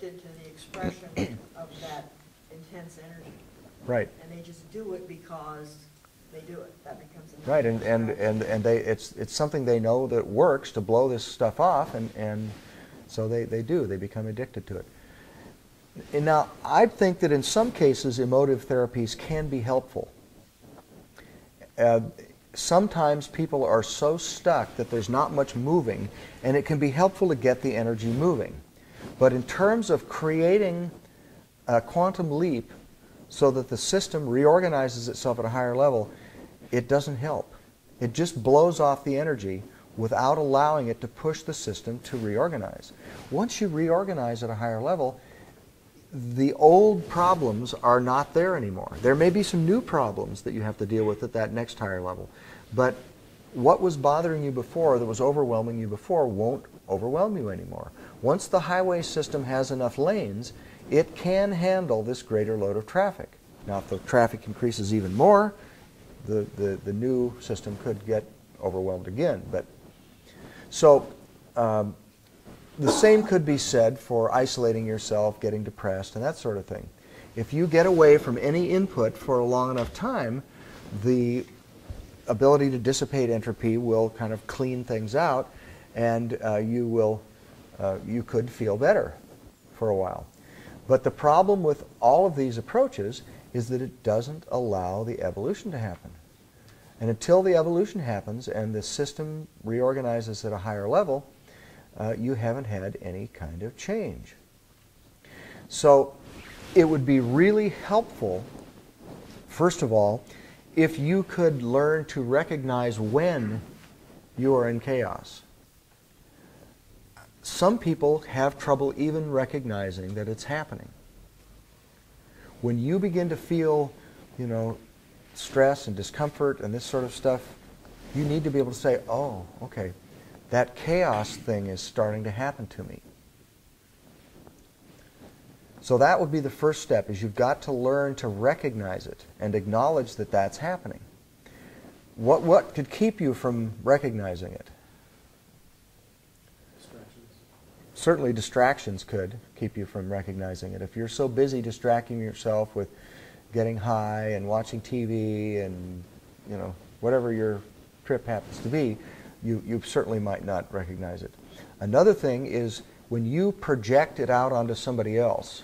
addicted to the expression of that intense energy. Right. And they just do it because they do it. That becomes an Right, and it's something they know that works to blow this stuff off, and so they become addicted to it. And now, I think that in some cases, emotive therapies can be helpful. Sometimes people are so stuck that there's not much moving, and it can be helpful to get the energy moving. But in terms of creating a quantum leap so that the system reorganizes itself at a higher level, it doesn't help. It just blows off the energy without allowing it to push the system to reorganize. Once you reorganize at a higher level, the old problems are not there anymore. There may be some new problems that you have to deal with at that next higher level. But what was bothering you before, that was overwhelming you before, won't overwhelm you anymore. Once the highway system has enough lanes, it can handle this greater load of traffic. Now, if the traffic increases even more, the new system could get overwhelmed again. So the same could be said for isolating yourself, getting depressed, and that sort of thing. If you get away from any input for a long enough time, the ability to dissipate entropy will kind of clean things out, and you could feel better for a while. But the problem with all of these approaches is that it doesn't allow the evolution to happen. And until the evolution happens and the system reorganizes at a higher level, you haven't had any kind of change. So it would be really helpful, first of all, if you could learn to recognize when you are in chaos. Some people have trouble even recognizing that it's happening. When you begin to feel, stress and discomfort and this sort of stuff, you need to be able to say, oh, okay, that chaos thing is starting to happen to me. So that would be the first step, is you've got to learn to recognize it and acknowledge that that's happening. What could keep you from recognizing it? Distractions. Certainly distractions could keep you from recognizing it. If you're so busy distracting yourself with getting high and watching TV and whatever your trip happens to be, you certainly might not recognize it. Another thing is when you project it out onto somebody else,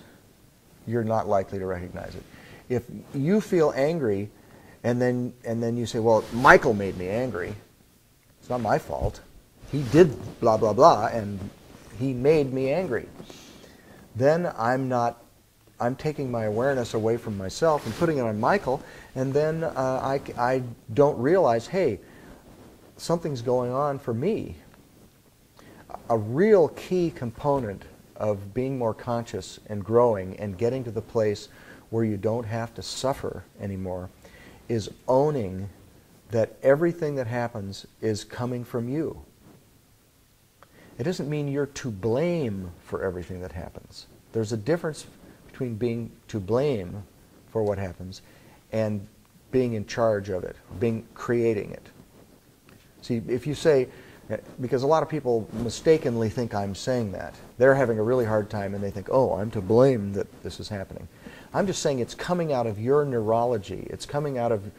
you're not likely to recognize it. If you feel angry and then you say, well, Michael made me angry, it's not my fault. He did blah, blah, blah, and he made me angry. Then I'm taking my awareness away from myself and putting it on Michael, and then I don't realize, hey, something's going on for me. A real key component of being more conscious and growing and getting to the place where you don't have to suffer anymore is owning that everything that happens is coming from you. It doesn't mean you're to blame for everything that happens. There's a difference between being to blame for what happens and being in charge of it, creating it. See, if you say, because a lot of people mistakenly think I'm saying that. They're having a really hard time and they think, oh, I'm to blame that this is happening. I'm just saying it's coming out of your neurology. It's coming out of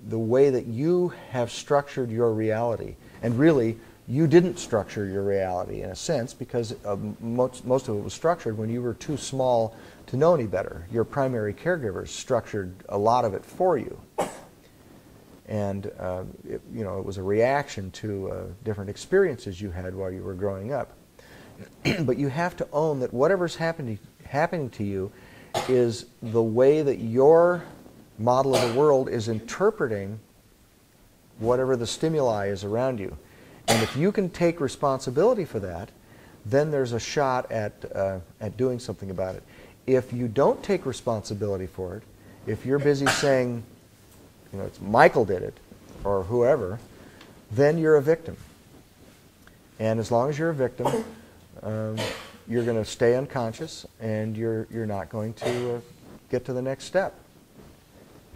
the way that you have structured your reality. And really, you didn't structure your reality in a sense, because most of it was structured when you were too small to know any better. Your primary caregivers structured a lot of it for you. And it was a reaction to different experiences you had while you were growing up. But you have to own that whatever's happening to you is the way that your model of the world is interpreting whatever the stimuli is around you. And if you can take responsibility for that, then there's a shot at doing something about it. If you don't take responsibility for it, if you're busy saying, it's Michael did it, or whoever, then you're a victim. And as long as you're a victim, you're going to stay unconscious, and you're not going to get to the next step.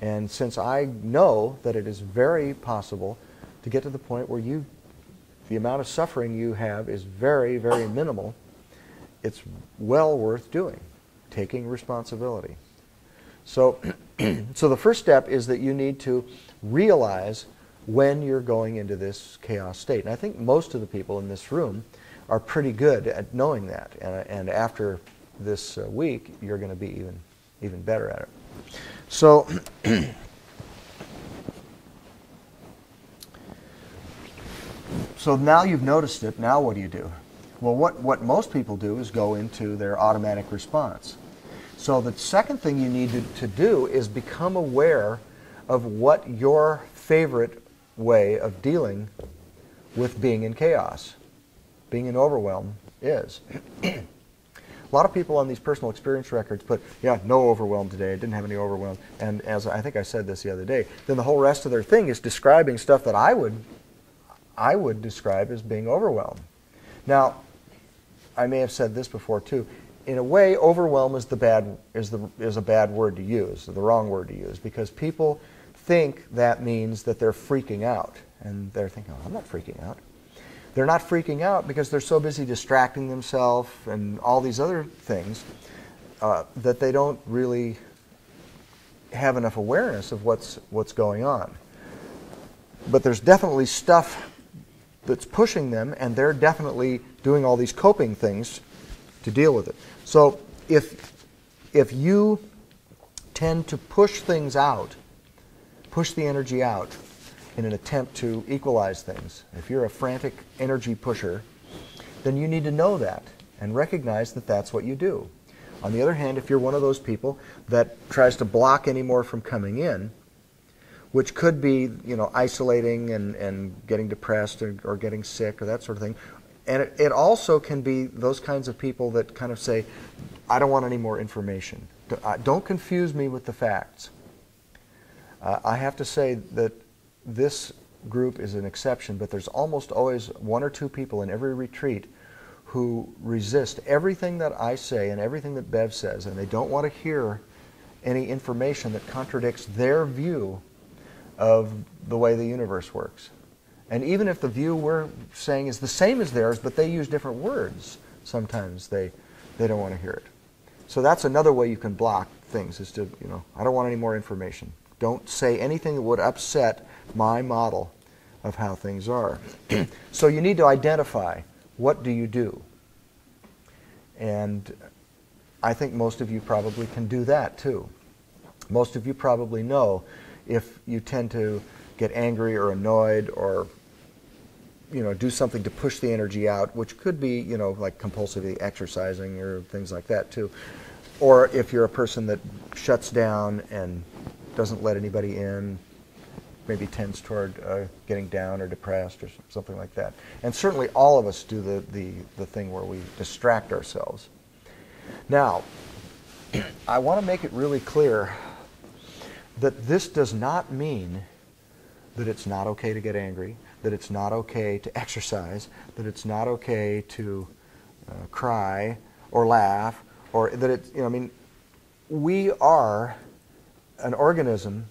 And since I know that it is very possible to get to the point where the amount of suffering you have is very, very minimal, it's well worth doing, taking responsibility. So, so the first step is that you need to realize when you're going into this chaos state. And I think most of the people in this room are pretty good at knowing that. And after this week, you're going to be even better at it. So, so now you've noticed it. Now what do you do? Well, what most people do is go into their automatic response. So the second thing you need to do is become aware of what your favorite way of dealing with being in chaos, being in overwhelm is. A lot of people on these personal experience records put, yeah, no overwhelm today, I didn't have any overwhelm. And as I think I said this the other day, then the whole rest of their thing is describing stuff that I would describe as being overwhelmed. Now, I may have said this before too. In a way, overwhelm is a bad word to use, the wrong word to use, because people think that means that they're freaking out. And they're thinking, oh, I'm not freaking out. They're not freaking out because they're so busy distracting themselves and all these other things that they don't really have enough awareness of what's going on. But there's definitely stuff that's pushing them, and they're definitely doing all these coping things to deal with it. So if you tend to push things out, push the energy out in an attempt to equalize things, if you're a frantic energy pusher, then you need to know that and recognize that that's what you do. On the other hand, if you're one of those people that tries to block any more from coming in, which could be, isolating and getting depressed or getting sick or that sort of thing, and it also can be those kinds of people that kind of say, I don't want any more information. Don't confuse me with the facts. I have to say that this group is an exception, but there's almost always one or two people in every retreat who resist everything that I say and everything that Bev says, and they don't want to hear any information that contradicts their view of the way the universe works. And even if the view we're saying is the same as theirs, but they use different words, sometimes they don't want to hear it. So that's another way you can block things, is to, I don't want any more information. Don't say anything that would upset my model of how things are. So you need to identify, what do you do? And I think most of you probably can do that too. Most of you probably know if you tend to get angry or annoyed or do something to push the energy out, which could be, like compulsively exercising or things like that too. Or if you're a person that shuts down and doesn't let anybody in, maybe tends toward getting down or depressed or something like that. And certainly all of us do the thing where we distract ourselves. Now, I want to make it really clear that this does not mean that it's not okay to get angry, that it's not okay to exercise, that it's not okay to cry or laugh, or that it's, we are an organism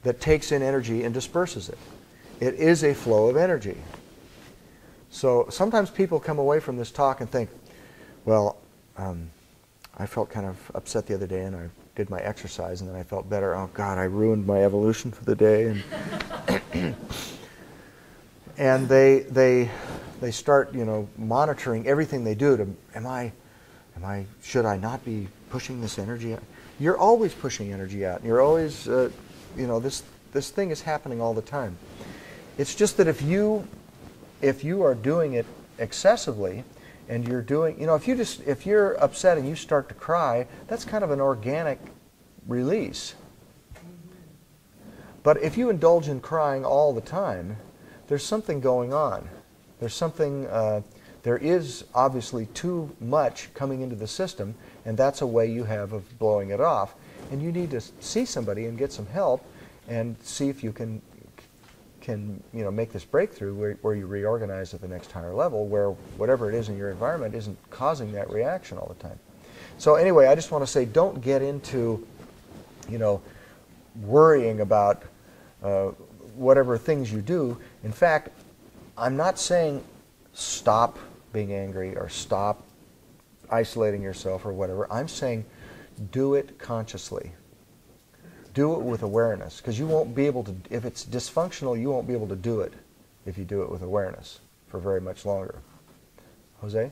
that takes in energy and disperses it. It is a flow of energy. So sometimes people come away from this talk and think, well, I felt kind of upset the other day and I did my exercise and then I felt better. Oh God, I ruined my evolution for the day. And they start, monitoring everything they do to, should I not be pushing this energy out? You're always pushing energy out. You're always, this thing is happening all the time. It's just that if you are doing it excessively, and you're doing, if you're upset and you start to cry, that's kind of an organic release. But if you indulge in crying all the time, there's something going on. There's something, there is obviously too much coming into the system, and that's a way you have of blowing it off. And you need to see somebody and get some help and see if you can make this breakthrough where you reorganize at the next higher level, where whatever it is in your environment isn't causing that reaction all the time. So anyway, I just want to say, don't get into, worrying about whatever things you do. In fact, I'm not saying stop being angry or stop isolating yourself or whatever. I'm saying do it consciously. Do it with awareness, because you won't be able to, if it's dysfunctional, you won't be able to do it if you do it with awareness for very much longer. Jose?